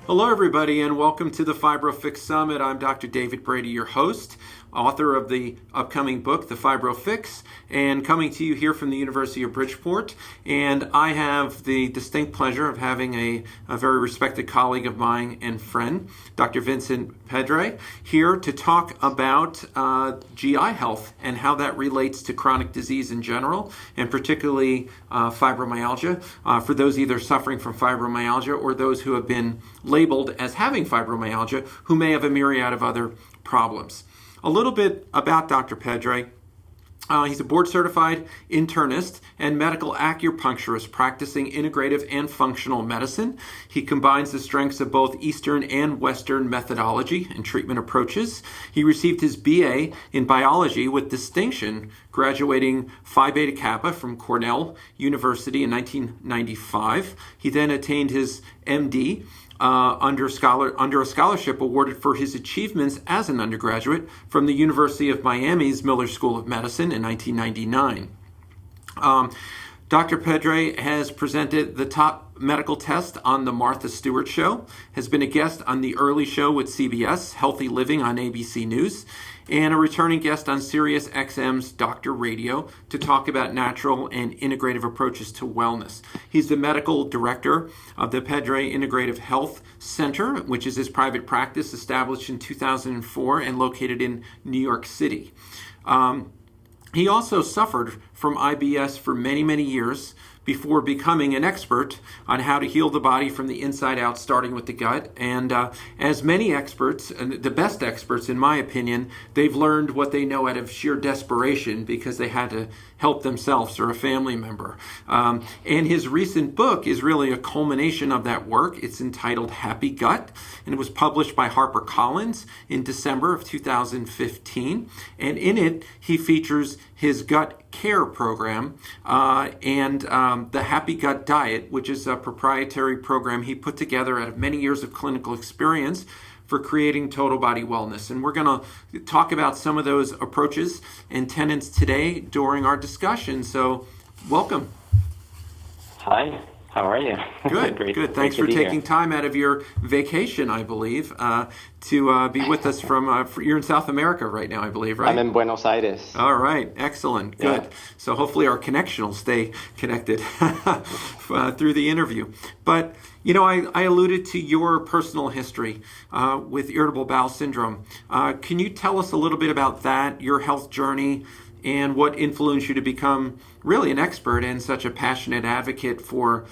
Hello, everybody, and welcome to the Fibro-Fix Summit. I'm Dr. David Brady, your host, author of the upcoming book, The Fibro-Fix, and coming to you here from the University of Bridgeport. And I have the distinct pleasure of having a very respected colleague of mine and friend, Dr. Vincent Pedre, here to talk about GI health and how that relates to chronic disease in general, and particularly fibromyalgia, for those either suffering from fibromyalgia or those who have been labeled as having fibromyalgia, who may have a myriad of other problems. A little bit about Dr. Pedre. He's a board-certified internist and medical acupuncturist practicing integrative and functional medicine. He combines the strengths of both Eastern and Western methodology and treatment approaches. He received his BA in biology with distinction, graduating Phi Beta Kappa from Cornell University in 1995. He then attained his MD under a scholarship awarded for his achievements as an undergraduate from the University of Miami's Miller School of Medicine in 1999. Dr. Pedre has presented the top medical test on the Martha Stewart Show, has been a guest on The Early Show with CBS, Healthy Living on ABC News, and a returning guest on Sirius XM's Doctor Radio to talk about natural and integrative approaches to wellness. He's the medical director of the Pedre Integrative Health Center, which is his private practice established in 2004 and located in New York City. He also suffered from IBS for many, many years before becoming an expert on how to heal the body from the inside out, starting with the gut. And as many experts, and the best experts in my opinion, they've learned what they know out of sheer desperation because they had to help themselves or a family member. And his recent book is really a culmination of that work. It's entitled Happy Gut, and it was published by HarperCollins in December of 2015. And in it, he features his gut care program and the Happy Gut Diet, which is a proprietary program he put together out of many years of clinical experience for creating total body wellness. And we're going to talk about some of those approaches and tenets today during our discussion. So welcome. Hi, how are you? Good, good. Thanks for taking time out of your vacation, I believe, to be with us from, you're in South America right now, I believe, right? I'm in Buenos Aires. All right, excellent, good. Yeah. So hopefully our connection will stay connected through the interview. But, you know, I alluded to your personal history with irritable bowel syndrome. Can you tell us a little bit about that, your health journey, and what influenced you to become really an expert and such a passionate advocate for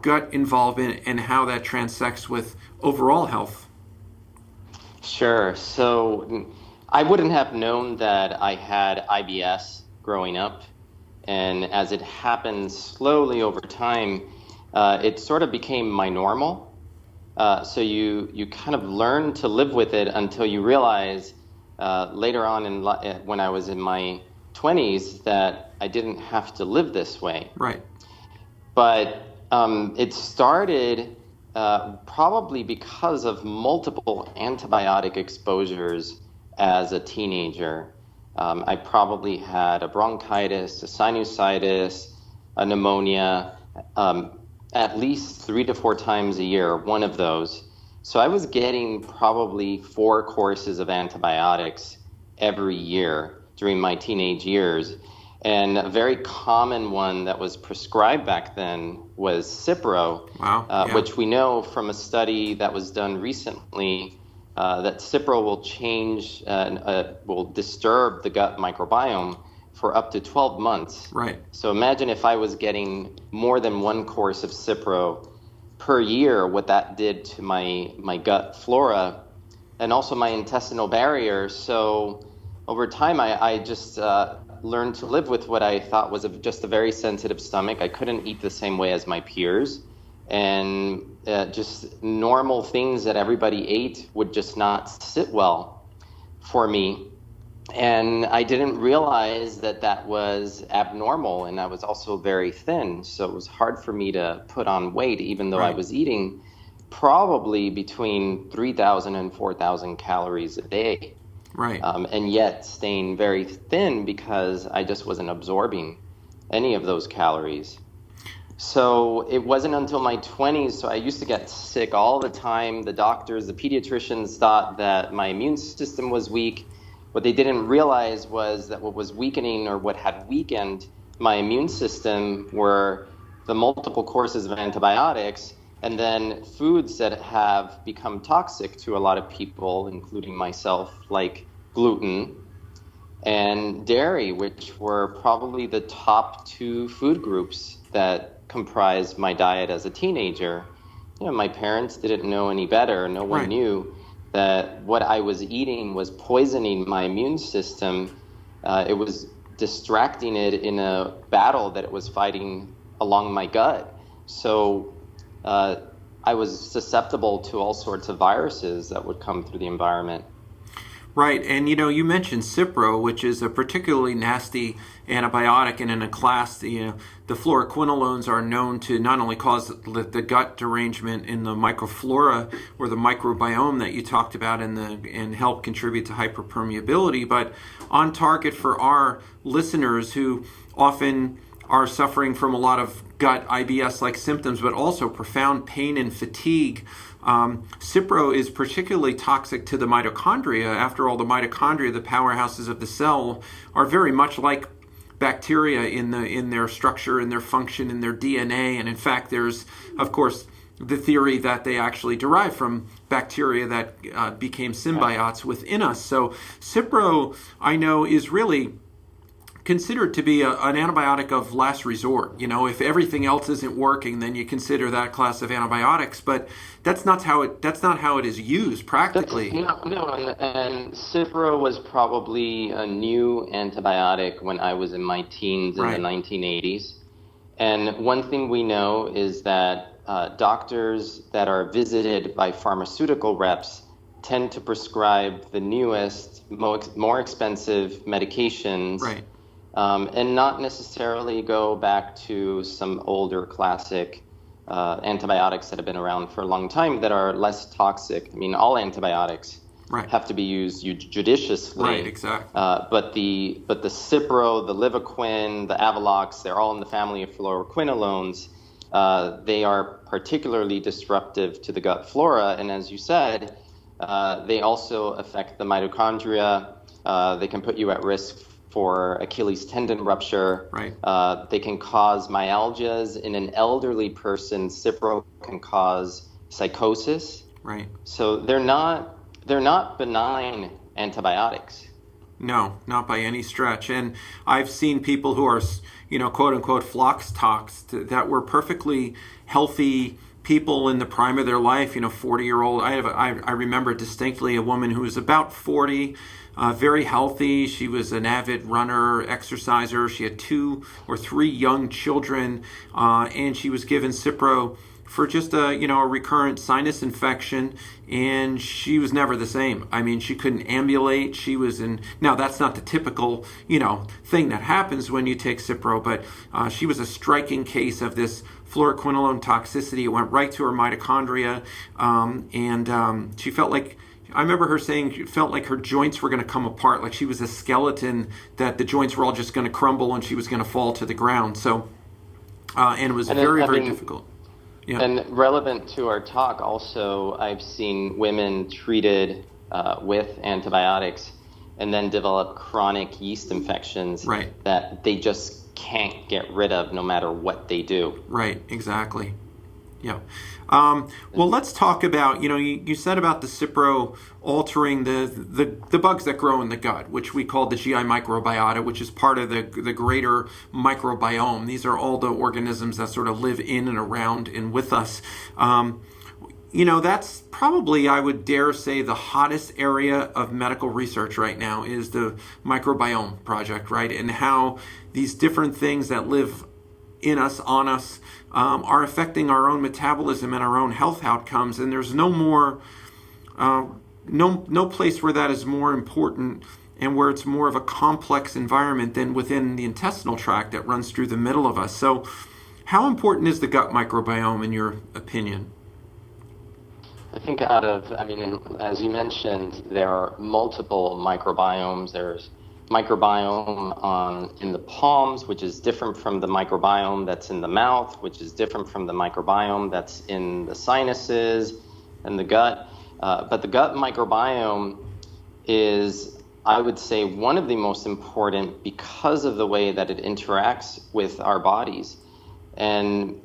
gut involvement and how that transects with overall health? Sure. So I wouldn't have known that I had IBS growing up. And as it happened slowly over time, it sort of became my normal. So you kind of learn to live with it until you realize later on when I was in my 20s that I didn't have to live this way. Right. But it started probably because of multiple antibiotic exposures as a teenager. I probably had a bronchitis, a sinusitis, a pneumonia, at least 3 to 4 times a year, one of those. So I was getting probably 4 courses of antibiotics every year during my teenage years. And a very common one that was prescribed back then was Cipro, which we know from a study that was done recently that Cipro will disturb the gut microbiome for up to 12 months. Right. So imagine if I was getting more than 1 course of Cipro per year, what that did to my gut flora and also my intestinal barrier. So over time, I just learned to live with what I thought was just a very sensitive stomach. I couldn't eat the same way as my peers. And just normal things that everybody ate would just not sit well for me. And I didn't realize that was abnormal, and I was also very thin, so it was hard for me to put on weight, even though I was eating probably between 3,000 and 4,000 calories a day. Right. And yet staying very thin because I just wasn't absorbing any of those calories. So it wasn't until my 20s, so I used to get sick all the time. The doctors, the pediatricians thought that my immune system was weak. What they didn't realize was that what was weakening or what had weakened my immune system were the multiple courses of antibiotics and then foods that have become toxic to a lot of people, including myself, like gluten and dairy, which were probably the top two food groups that comprised my diet as a teenager. My parents didn't know any better. No one Right. knew that what I was eating was poisoning my immune system. It was distracting it in a battle that it was fighting along my gut. So I was susceptible to all sorts of viruses that would come through the environment. Right, and you mentioned Cipro, which is a particularly nasty antibiotic, and in a class, the fluoroquinolones are known to not only cause the gut derangement in the microflora or the microbiome that you talked about, and help contribute to hyperpermeability, but on target for our listeners who often are suffering from a lot of gut IBS-like symptoms, but also profound pain and fatigue. Cipro is particularly toxic to the mitochondria. After all, the mitochondria, the powerhouses of the cell, are very much like bacteria in their structure, in their function, in their DNA. And in fact, there's, of course, the theory that they actually derive from bacteria that became symbiotes within us. So Cipro, I know, is really considered to be an antibiotic of last resort. If everything else isn't working, then you consider that class of antibiotics. But that's not how it is used practically. And Cipro was probably a new antibiotic when I was in my teens in Right. the 1980s. And one thing we know is that doctors that are visited by pharmaceutical reps tend to prescribe the newest, more expensive medications. Right. And not necessarily go back to some older classic antibiotics that have been around for a long time that are less toxic. I mean, all antibiotics Right. have to be used judiciously. Right, exactly. But the Cipro, the Livaquin, the Avelox, they're all in the family of fluoroquinolones. They are particularly disruptive to the gut flora, and as you said, they also affect the mitochondria. They can put you at risk for Achilles tendon rupture. Right. They can cause myalgias. In an elderly person, Cipro can cause psychosis. Right. So they're not benign antibiotics. No, not by any stretch. And I've seen people who are, quote unquote, flox toxed that were perfectly healthy people in the prime of their life. 40-year-old. I remember distinctly a woman who was about 40. Very healthy. She was an avid runner, exerciser. She had 2 or 3 young children, and she was given Cipro for just a recurrent sinus infection, and she was never the same. I mean, she couldn't ambulate. She was in. Now that's not the typical thing that happens when you take Cipro, but she was a striking case of this fluoroquinolone toxicity. It went right to her mitochondria, and she felt like. I remember her saying she felt like her joints were going to come apart, like she was a skeleton, that the joints were all just going to crumble and she was going to fall to the ground. So, and it was very difficult. Yeah. And relevant to our talk also, I've seen women treated with antibiotics and then develop chronic yeast infections. Right. That they just can't get rid of no matter what they do. Right, exactly. Yeah. Well, let's talk about, you said about the Cipro altering the bugs that grow in the gut, which we call the GI microbiota, which is part of the greater microbiome. These are all the organisms that sort of live in and around and with us. That's probably, I would dare say, the hottest area of medical research right now is the microbiome project, right? And how these different things that live in us, on us, are affecting our own metabolism and our own health outcomes. And there's no more, no place where that is more important and where it's more of a complex environment than within the intestinal tract that runs through the middle of us. So how important is the gut microbiome in your opinion? I think as you mentioned, there are multiple microbiomes. There's microbiome in the palms, which is different from the microbiome that's in the mouth, which is different from the microbiome that's in the sinuses and the gut. But the gut microbiome is, I would say, one of the most important because of the way that it interacts with our bodies. And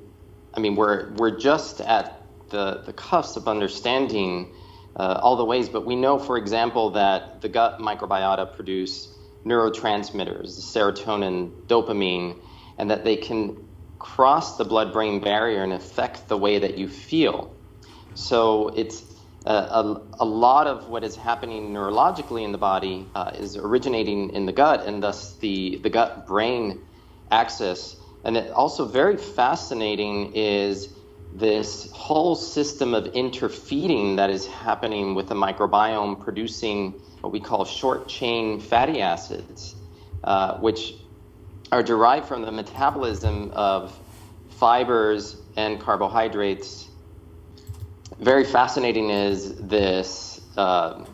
I mean, we're just at the cusp of understanding all the ways, but we know, for example, that the gut microbiota produce neurotransmitters, serotonin, dopamine, and that they can cross the blood-brain barrier and affect the way that you feel. So it's a lot of what is happening neurologically in the body is originating in the gut, and thus the gut-brain axis. And it also very fascinating is this whole system of interfeeding that is happening with the microbiome producing what we call short-chain fatty acids, which are derived from the metabolism of fibers and carbohydrates. Very fascinating is this, the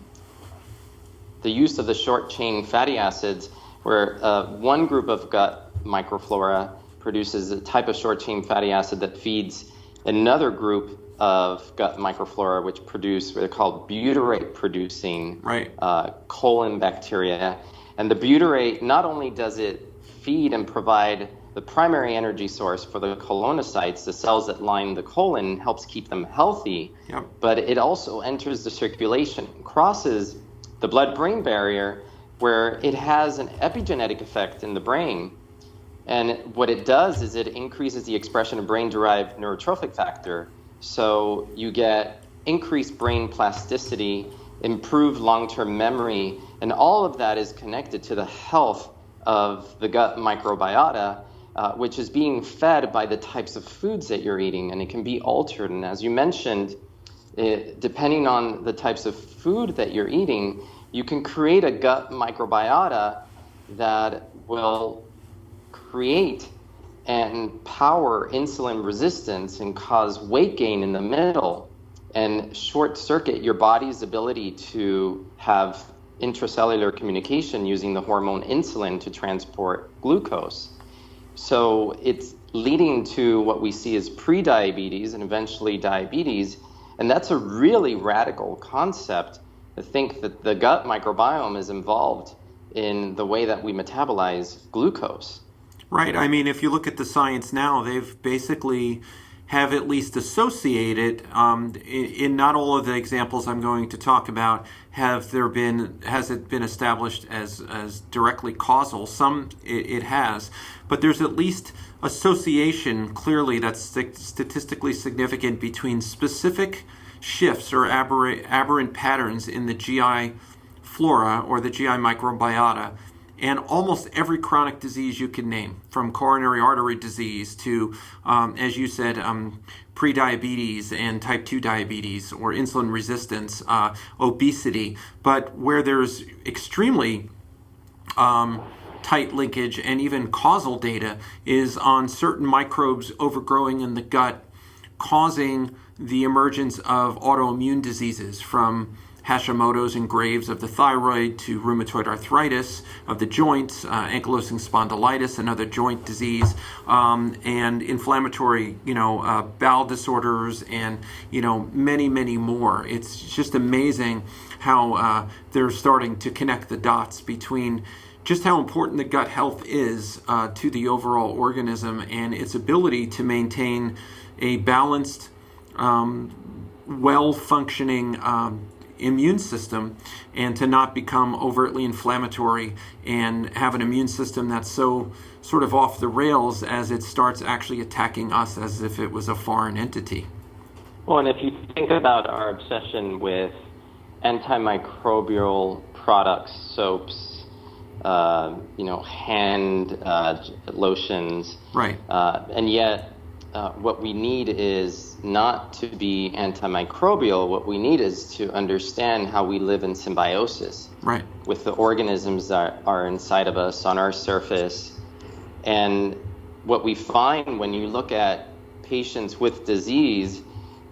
use of the short-chain fatty acids, where one group of gut microflora produces a type of short-chain fatty acid that feeds another group of gut microflora, which produce what are called butyrate-producing colon bacteria. And the butyrate, not only does it feed and provide the primary energy source for the colonocytes, the cells that line the colon, helps keep them healthy, but it also enters the circulation, crosses the blood-brain barrier, where it has an epigenetic effect in the brain. And what it does is it increases the expression of brain-derived neurotrophic factor. So you get increased brain plasticity, improved long-term memory, and all of that is connected to the health of the gut microbiota, which is being fed by the types of foods that you're eating, and it can be altered. And as you mentioned, depending on the types of food that you're eating, you can create a gut microbiota that will create and power insulin resistance and cause weight gain in the middle and short circuit your body's ability to have intracellular communication using the hormone insulin to transport glucose. So it's leading to what we see as prediabetes and eventually diabetes. And that's a really radical concept to think that the gut microbiome is involved in the way that we metabolize glucose. Right. I mean, if you look at the science now, they've basically have at least associated, in not all of the examples I'm going to talk about, has it been established as directly causal. Some it has, but there's at least association clearly that's statistically significant between specific shifts or aberrant patterns in the GI flora or the GI microbiota, and almost every chronic disease you can name, from coronary artery disease to, as you said, prediabetes and type 2 diabetes or insulin resistance, obesity, but where there's extremely tight linkage and even causal data is on certain microbes overgrowing in the gut, causing the emergence of autoimmune diseases, from Hashimoto's and Graves of the thyroid to rheumatoid arthritis of the joints, ankylosing spondylitis, another joint disease, and inflammatory, bowel disorders, and many, many more. It's just amazing how they're starting to connect the dots between just how important the gut health is to the overall organism and its ability to maintain a balanced, well-functioning immune system, and to not become overtly inflammatory and have an immune system that's so sort of off the rails as it starts actually attacking us as if it was a foreign entity. Well, and if you think about our obsession with antimicrobial products, soaps, hand lotions, right, and yet what we need is not to be antimicrobial. What we need is to understand how we live in symbiosis with the organisms that are inside of us on our surface. And what we find when you look at patients with disease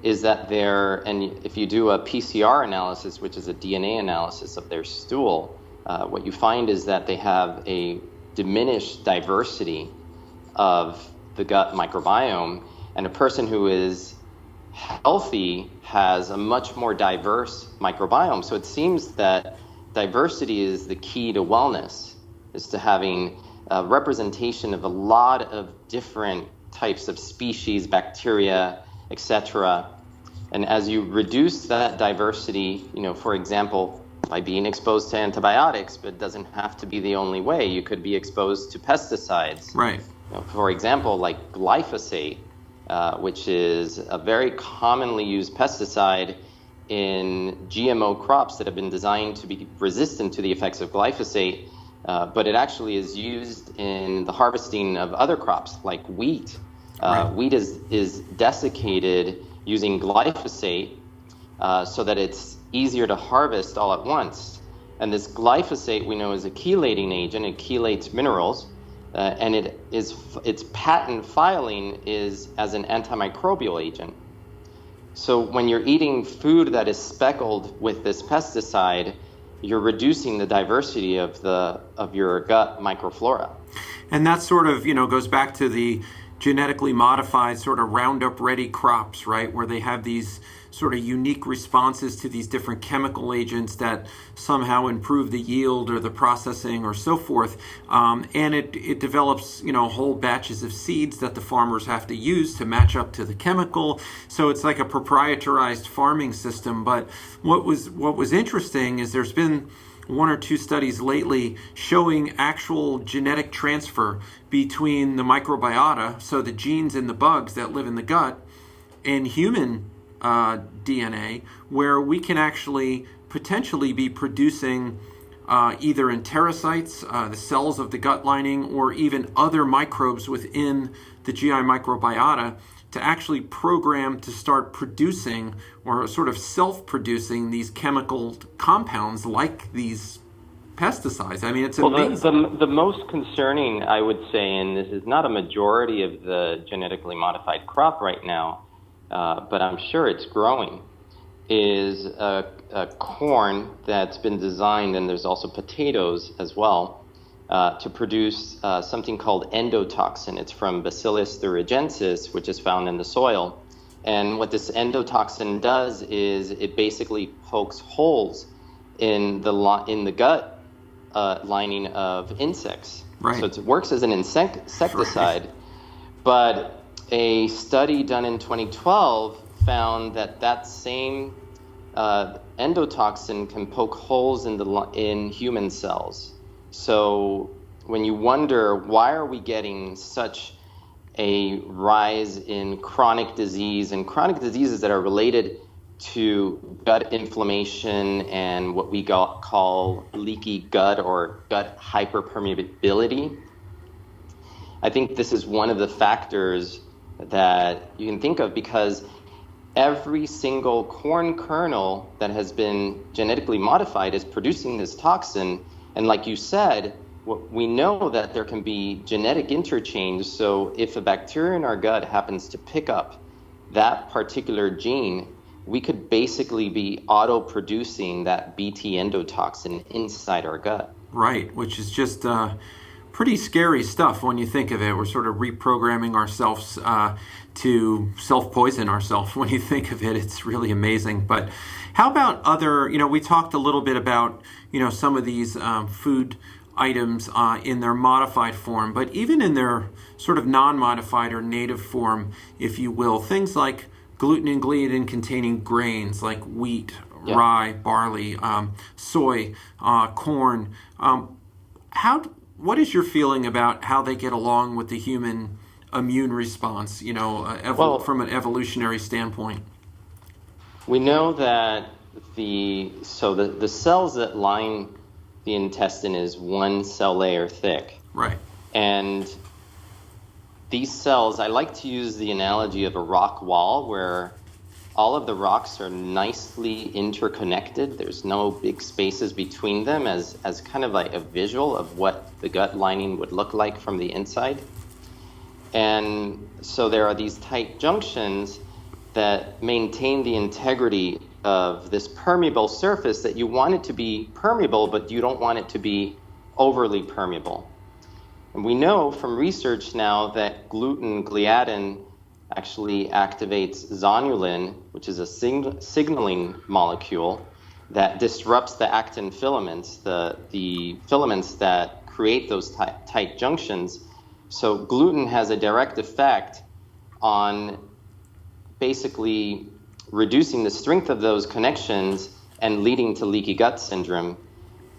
is that and if you do a PCR analysis, which is a DNA analysis of their stool, what you find is that they have a diminished diversity of the gut microbiome, and a person who is healthy has a much more diverse microbiome. So it seems that diversity is the key to wellness, is to having a representation of a lot of different types of species, bacteria, etc. And as you reduce that diversity, for example, by being exposed to antibiotics, but it doesn't have to be the only way. You could be exposed to pesticides. Right. For example, like glyphosate, which is a very commonly used pesticide in GMO crops that have been designed to be resistant to the effects of glyphosate, but it actually is used in the harvesting of other crops like wheat. Right. Wheat is desiccated using glyphosate so that it's easier to harvest all at once. And this glyphosate we know is a chelating agent. It chelates minerals. And its patent filing is as an antimicrobial agent. So when you're eating food that is speckled with this pesticide, you're reducing the diversity of your gut microflora. And that sort of, goes back to the genetically modified sort of Roundup ready crops, right? Where they have these sort of unique responses to these different chemical agents that somehow improve the yield or the processing or so forth. And it develops, whole batches of seeds that the farmers have to use to match up to the chemical. So it's like a proprietarized farming system. But what was interesting is there's been one or two studies lately showing actual genetic transfer between the microbiota, so the genes in the bugs that live in the gut, and human DNA, where we can actually potentially be producing either enterocytes, the cells of the gut lining, or even other microbes within the GI microbiota to actually program to start producing or sort of self-producing these chemical compounds like these pesticides. I mean, it's amazing. The most concerning, I would say, and this is not a majority of the genetically modified crop right now, but I'm sure it's growing, is a corn that's been designed, and there's also potatoes as well, to produce something called endotoxin. It's from Bacillus thuringiensis, which is found in the soil. And what this endotoxin does is it basically pokes holes in the gut lining of insects. Right. So it works as an insecticide. Right. But a study done in 2012 found that same endotoxin can poke holes in human cells. So when you wonder, why are we getting such a rise in chronic disease and chronic diseases that are related to gut inflammation and what we call leaky gut or gut hyperpermeability, I think this is one of the factors that you can think of, because every single corn kernel that has been genetically modified is producing this toxin. And like you said, we know that there can be genetic interchange. So if a bacteria in our gut happens to pick up that particular gene, we could basically be auto-producing that Bt endotoxin inside our gut. Right, which is just pretty scary stuff when you think of it. We're sort of reprogramming ourselves to self-poison ourselves. When you think of it, it's really amazing. But how about other, we talked a little bit about, some of these food items in their modified form, but even in their sort of non-modified or native form, if you will, things like gluten and gliadin containing grains like wheat, rye, barley, soy, corn. What is your feeling about how they get along with the human immune response, from an evolutionary standpoint? We know that the cells that line the intestine is one cell layer thick. Right. And these cells, I like to use the analogy of a rock wall where all of the rocks are nicely interconnected. There's no big spaces between them as kind of like a visual of what the gut lining would look like from the inside. And so there are these tight junctions that maintain the integrity of this permeable surface that you want it to be permeable, but you don't want it to be overly permeable. And we know from research now that gluten gliadin actually activates zonulin, which is a signaling molecule that disrupts the actin filaments, the filaments that create those tight junctions. So gluten has a direct effect on basically reducing the strength of those connections and leading to leaky gut syndrome.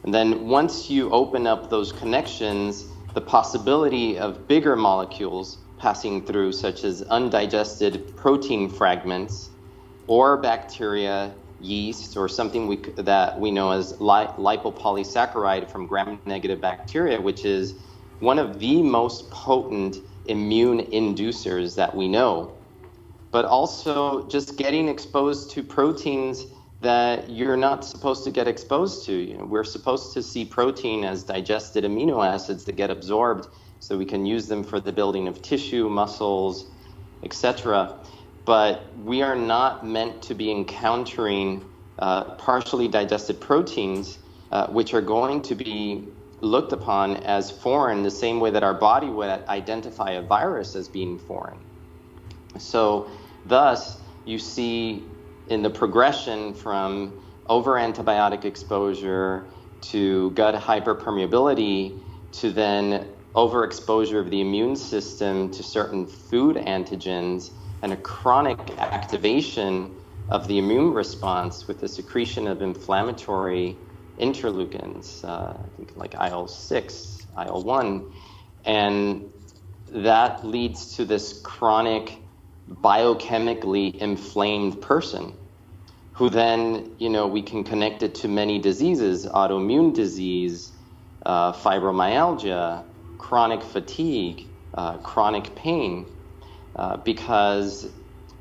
And then once you open up those connections, the possibility of bigger molecules passing through, such as undigested protein fragments or bacteria, yeast, or something that we know as lipopolysaccharide from gram-negative bacteria, which is one of the most potent immune inducers that we know. But also just getting exposed to proteins that you're not supposed to get exposed to. We're supposed to see protein as digested amino acids that get absorbed so we can use them for the building of tissue, muscles, etc. But we are not meant to be encountering partially digested proteins, which are going to be looked upon as foreign, the same way that our body would identify a virus as being foreign. So thus, you see in the progression from over antibiotic exposure to gut hyperpermeability to then overexposure of the immune system to certain food antigens and a chronic activation of the immune response with the secretion of inflammatory interleukins, I think like IL-6, IL-1, and that leads to this chronic biochemically inflamed person who then, we can connect it to many diseases, autoimmune disease, fibromyalgia, chronic fatigue, chronic pain, because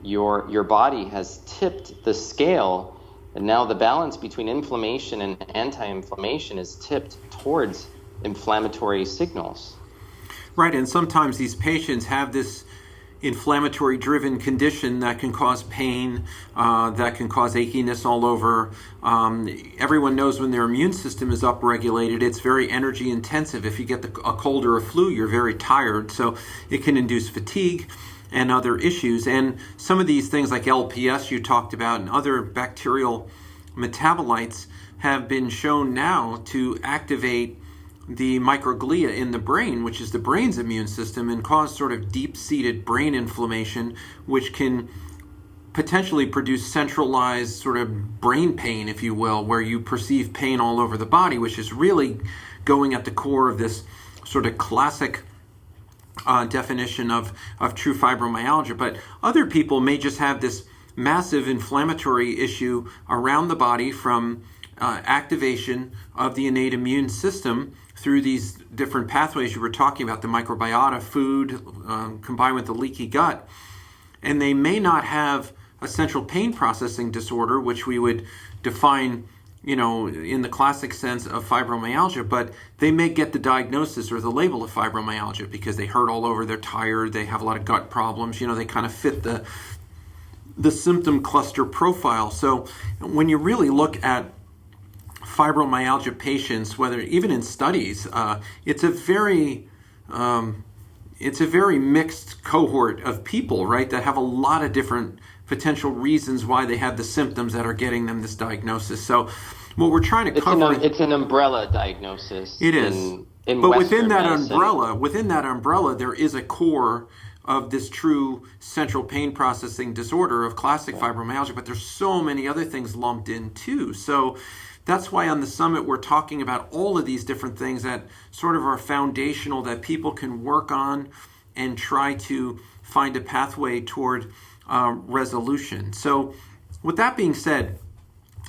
your body has tipped the scale, and now the balance between inflammation and anti-inflammation is tipped towards inflammatory signals. Right, and sometimes these patients have this inflammatory driven condition that can cause pain, that can cause achiness all over. Everyone knows when their immune system is upregulated, it's very energy intensive. If you get a cold or a flu, you're very tired, so it can induce fatigue and other issues. And some of these things like LPS you talked about and other bacterial metabolites have been shown now to activate the microglia in the brain, which is the brain's immune system, and cause sort of deep-seated brain inflammation, which can potentially produce centralized sort of brain pain, if you will, where you perceive pain all over the body, which is really going at the core of this sort of classic definition of true fibromyalgia. But other people may just have this massive inflammatory issue around the body from activation of the innate immune system through these different pathways you were talking about, the microbiota, food, combined with the leaky gut. And they may not have a central pain processing disorder, which we would define, in the classic sense of fibromyalgia, but they may get the diagnosis or the label of fibromyalgia because they hurt all over, they're tired, they have a lot of gut problems, they kind of fit the symptom cluster profile. So when you really look at fibromyalgia patients, whether even in studies, it's a very mixed cohort of people, right, that have a lot of different potential reasons why they have the symptoms that are getting them this diagnosis. So what we're trying to cover, it's an umbrella diagnosis. It is. In but Western within that umbrella, there is a core of this true central pain processing disorder of classic fibromyalgia, but there's so many other things lumped in too. So that's why on the summit we're talking about all of these different things that sort of are foundational that people can work on and try to find a pathway toward resolution. So with that being said,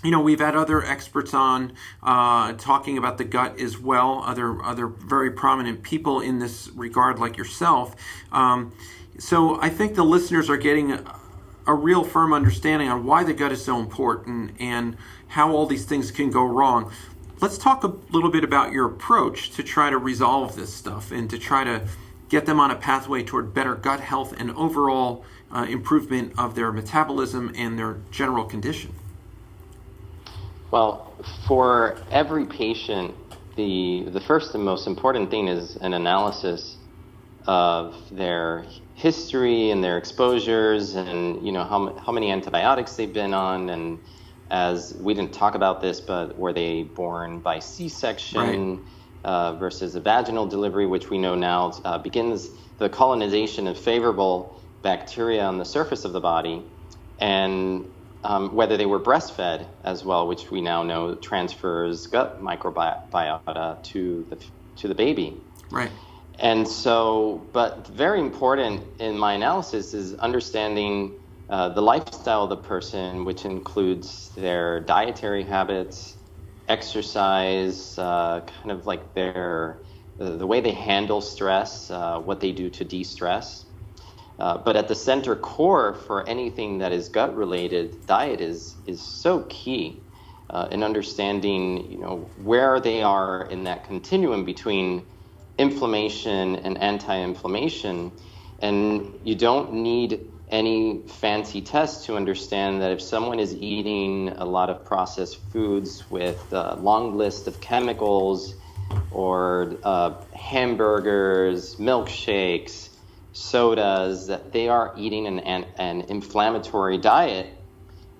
we've had other experts on talking about the gut as well, other very prominent people in this regard like yourself. So I think the listeners are getting a real firm understanding on why the gut is so important and how all these things can go wrong. Let's talk a little bit about your approach to try to resolve this stuff and to try to get them on a pathway toward better gut health and overall improvement of their metabolism and their general condition. Well, for every patient, the first and most important thing is an analysis of their history and their exposures, and how many antibiotics they've been on. And as we didn't talk about this, but were they born by C-section versus a vaginal delivery, which we know now begins the colonization of favorable bacteria on the surface of the body, and whether they were breastfed as well, which we now know transfers gut microbiota to the baby. Right. And so, but very important in my analysis is understanding the lifestyle of the person, which includes their dietary habits, exercise, kind of like the way they handle stress, what they do to de-stress. But at the center core for anything that is gut related, diet is so key in understanding, where they are in that continuum between inflammation and anti-inflammation. And you don't need any fancy tests to understand that if someone is eating a lot of processed foods with a long list of chemicals, or hamburgers, milkshakes, sodas, that they are eating an inflammatory diet.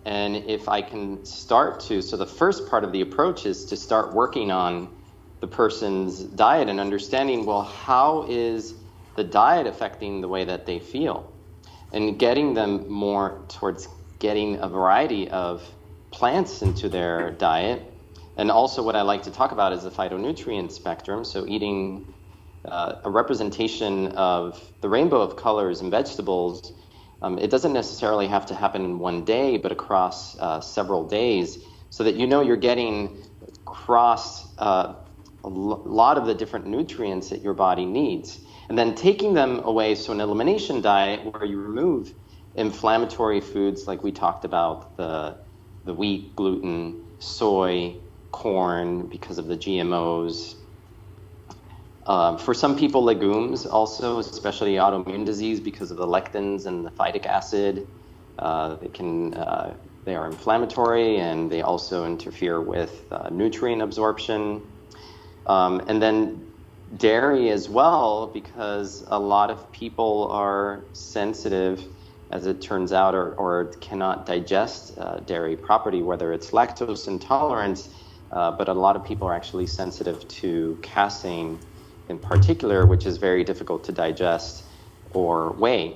And if I can so the first part of the approach is to start working on the person's diet and understanding, well, how is the diet affecting the way that they feel? And getting them more towards getting a variety of plants into their diet. And also what I like to talk about is the phytonutrient spectrum. So eating a representation of the rainbow of colors in vegetables. It doesn't necessarily have to happen in one day, but across several days, so that you're getting across a lot of the different nutrients that your body needs. And then taking them away, so an elimination diet where you remove inflammatory foods like we talked about, the wheat, gluten, soy, corn, because of the GMOs. For some people, legumes also, especially autoimmune disease, because of the lectins and the phytic acid. They are inflammatory, and they also interfere with nutrient absorption. And then dairy as well, because a lot of people are sensitive, as it turns out, or cannot digest dairy properly, whether it's lactose intolerance, but a lot of people are actually sensitive to casein in particular, which is very difficult to digest or weigh.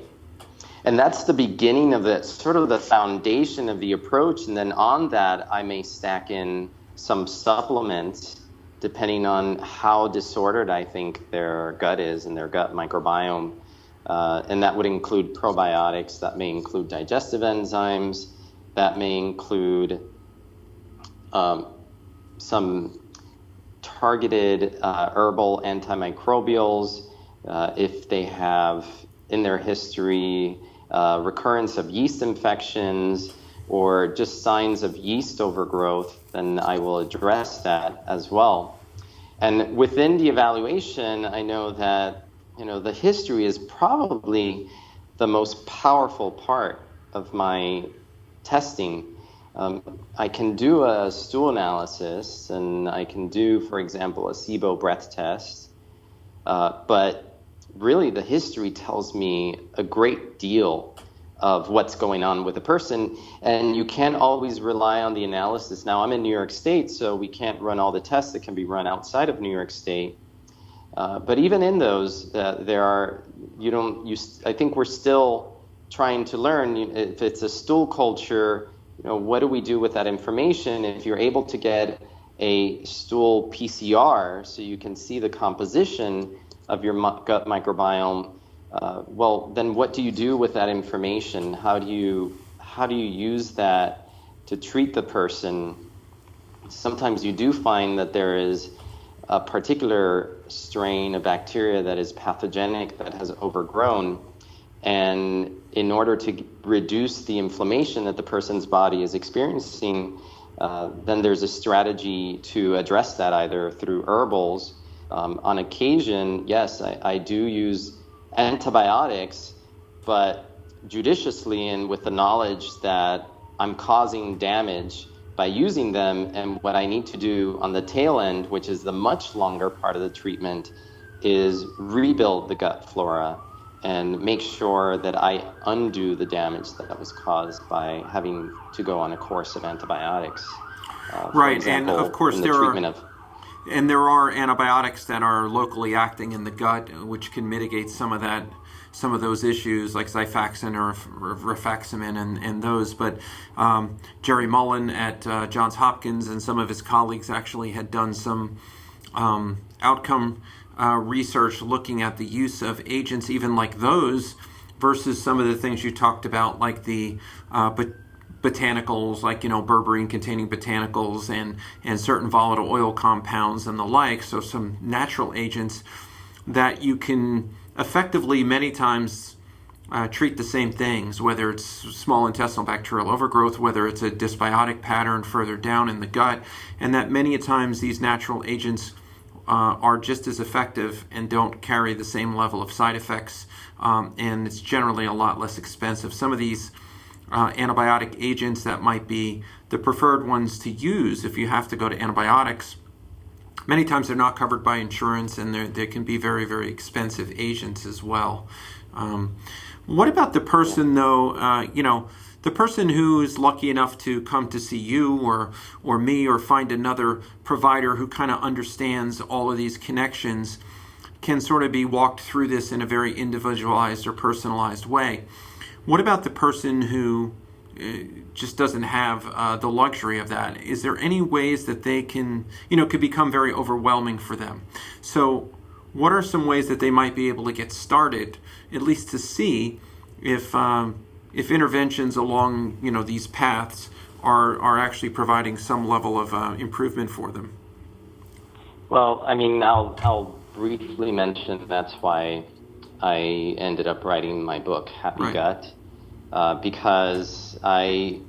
And that's the beginning of the sort of the foundation of the approach. And then on that, I may stack in some supplements depending on how disordered I think their gut is and their gut microbiome. And that would include probiotics, that may include digestive enzymes, that may include some targeted herbal antimicrobials if they have in their history recurrence of yeast infections or just signs of yeast overgrowth, then I will address that as well. And within the evaluation, I know that the history is probably the most powerful part of my testing. I can do a stool analysis, and I can do, for example, a SIBO breath test, but really the history tells me a great deal of what's going on with a person, and you can't always rely on the analysis. Now, I'm in New York State, so we can't run all the tests that can be run outside of New York State. But even in those, I think we're still trying to learn. If it's a stool culture, what do we do with that information? If you're able to get a stool PCR so you can see the composition of your gut microbiome, well, then what do you do with that information? How do you use that to treat the person? Sometimes you do find that there is a particular strain of bacteria that is pathogenic, that has overgrown. And in order to reduce the inflammation that the person's body is experiencing, then there's a strategy to address that either through herbals. On occasion, yes, I do use antibiotics, but judiciously and with the knowledge that I'm causing damage by using them. And what I need to do on the tail end, which is the much longer part of the treatment, is rebuild the gut flora and make sure that I undo the damage that was caused by having to go on a course of antibiotics. For Right, example, and of course in the treatment of there are antibiotics that are locally acting in the gut, which can mitigate some of those issues, like Xifaxan or rifaximin and those. But Jerry Mullen at Johns Hopkins and some of his colleagues actually had done some outcome research looking at the use of agents, even like those, versus some of the things you talked about, like the botanicals, like, berberine containing botanicals and certain volatile oil compounds and the like. So some natural agents that you can effectively many times treat the same things, whether it's small intestinal bacterial overgrowth, whether it's a dysbiotic pattern further down in the gut, and that many a times these natural agents are just as effective and don't carry the same level of side effects, and it's generally a lot less expensive. Some of these antibiotic agents that might be the preferred ones to use if you have to go to antibiotics, many times they're not covered by insurance, and they can be very, very expensive agents as well. What about the person, though, the person who is lucky enough to come to see you or me or find another provider who kind of understands all of these connections, can sort of be walked through this in a very individualized or personalized way. What about the person who just doesn't have the luxury of that? Is there any ways that they can, could become very overwhelming for them? So what are some ways that they might be able to get started, at least to see if interventions along, these paths are actually providing some level of improvement for them? Well, I mean, I'll briefly mention that's why I ended up writing my book, Happy Right. Gut, because I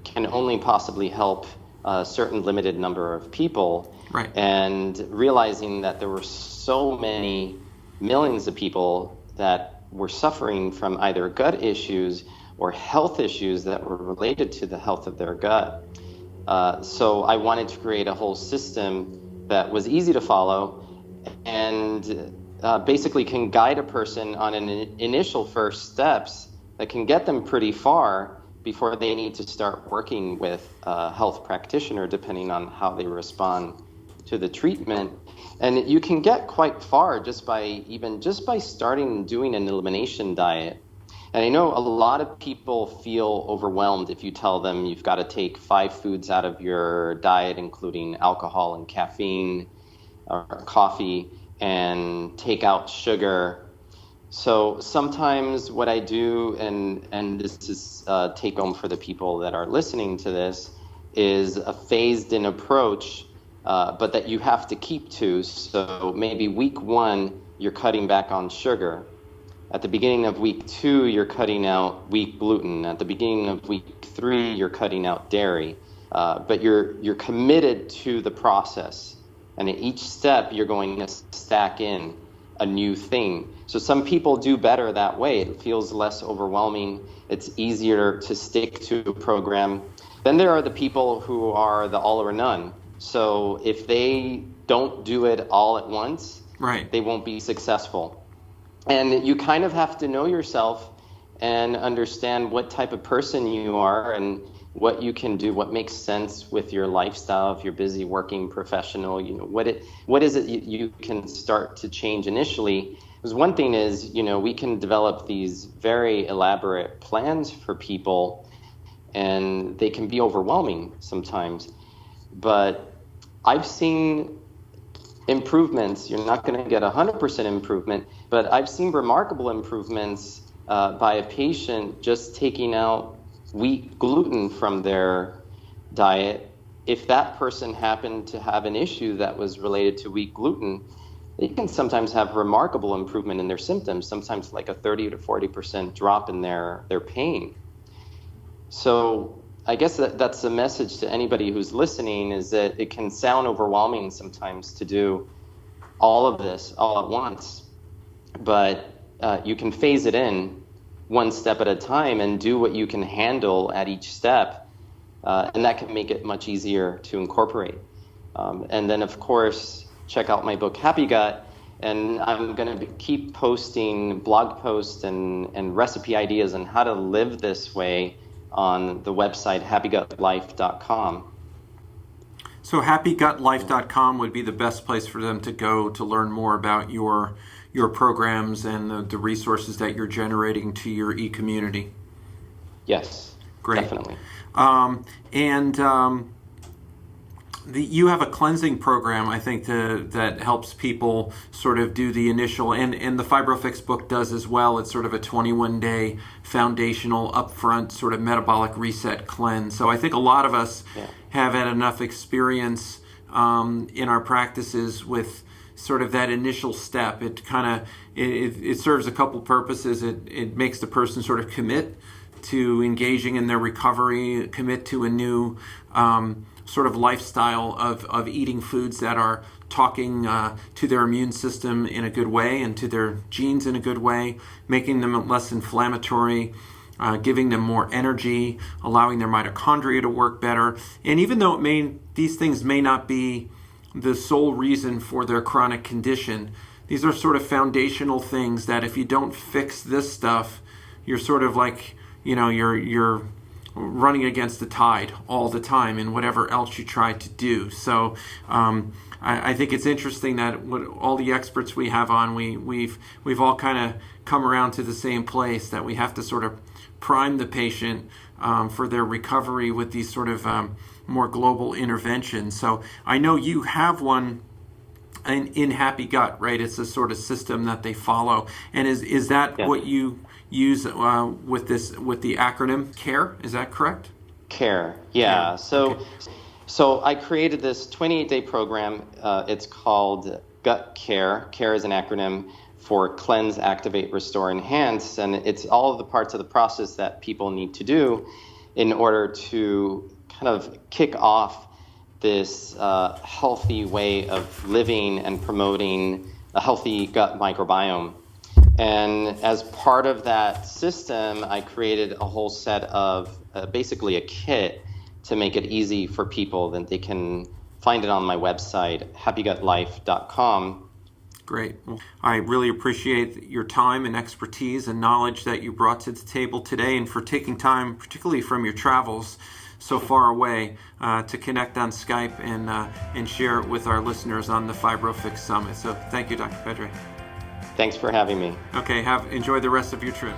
can only possibly help a certain limited number of people. Right. And realizing that there were so many millions of people that were suffering from either gut issues or health issues that were related to the health of their gut. So I wanted to create a whole system that was easy to follow and basically can guide a person on an initial first steps that can get them pretty far before they need to start working with a health practitioner, depending on how they respond to the treatment. And you can get quite far just by starting doing an elimination diet. And I know a lot of people feel overwhelmed if you tell them you've got to take 5 foods out of your diet, including alcohol and caffeine or coffee, and take out sugar. So sometimes what I do, and this is take home for the people that are listening to this, is a phased in approach, but that you have to keep to. So maybe week 1, you're cutting back on sugar. At the beginning of week 2, you're cutting out wheat gluten. At the beginning of week 3, you're cutting out dairy. But you're committed to the process. And at each step, you're going to stack in a new thing. So some people do better that way. It feels less overwhelming. It's easier to stick to a program. Then there are the people who are the all or none. So if they don't do it all at once, Right. they won't be successful. And you kind of have to know yourself and understand what type of person you are and what you can do, what makes sense with your lifestyle, if you're busy working professional, what is it you can start to change initially. Because one thing is, we can develop these very elaborate plans for people, and they can be overwhelming sometimes. But I've seen improvements. You're not going to get 100% improvement, but I've seen remarkable improvements by a patient just taking out wheat gluten from their diet. If that person happened to have an issue that was related to wheat gluten, they can sometimes have remarkable improvement in their symptoms, sometimes like a 30 to 40% drop in their pain. So I guess that's a message to anybody who's listening, is that it can sound overwhelming sometimes to do all of this all at once, but you can phase it in one step at a time and do what you can handle at each step. and that can make it much easier to incorporate. And then, of course, check out my book, Happy Gut, and I'm going to keep posting blog posts and recipe ideas on how to live this way on the website, happygutlife.com. So happygutlife.com would be the best place for them to go to learn more about your programs and the resources that you're generating to your e-community. Yes, great. Definitely. You have a cleansing program, I think, that helps people sort of do the initial, and the Fibro-Fix book does as well. It's sort of a 21-day foundational, upfront sort of metabolic reset cleanse. So I think a lot of us have had enough experience in our practices with sort of that initial step. It kind of it serves a couple purposes. It makes the person sort of commit to engaging in their recovery, commit to a new sort of lifestyle of eating foods that are talking to their immune system in a good way and to their genes in a good way, making them less inflammatory, giving them more energy, allowing their mitochondria to work better. And even though these things may not be the sole reason for their chronic condition, these are sort of foundational things that if you don't fix this stuff, you're sort of like, you're running against the tide all the time in whatever else you try to do. So I think it's interesting that all the experts we have on, we've all kind of come around to the same place, that we have to sort of prime the patient for their recovery with these sort of more global interventions. So I know you have one in Happy Gut, right? It's a sort of system that they follow. And is that what you use with the acronym CARE? Is that correct? CARE, yeah. CARE. So I created this 28-day program. It's called Gut Care. CARE is an acronym for Cleanse, Activate, Restore, Enhance, and it's all of the parts of the process that people need to do in order to kind of kick off this healthy way of living and promoting a healthy gut microbiome. And as part of that system, I created a whole set of basically a kit to make it easy for people. That they can find it on my website, happygutlife.com. Great. Well, I really appreciate your time and expertise and knowledge that you brought to the table today, and for taking time, particularly from your travels so far away, to connect on Skype and share it with our listeners on the Fibro-Fix Summit. So thank you, Dr. Pedre. Thanks for having me. Okay, enjoy the rest of your trip.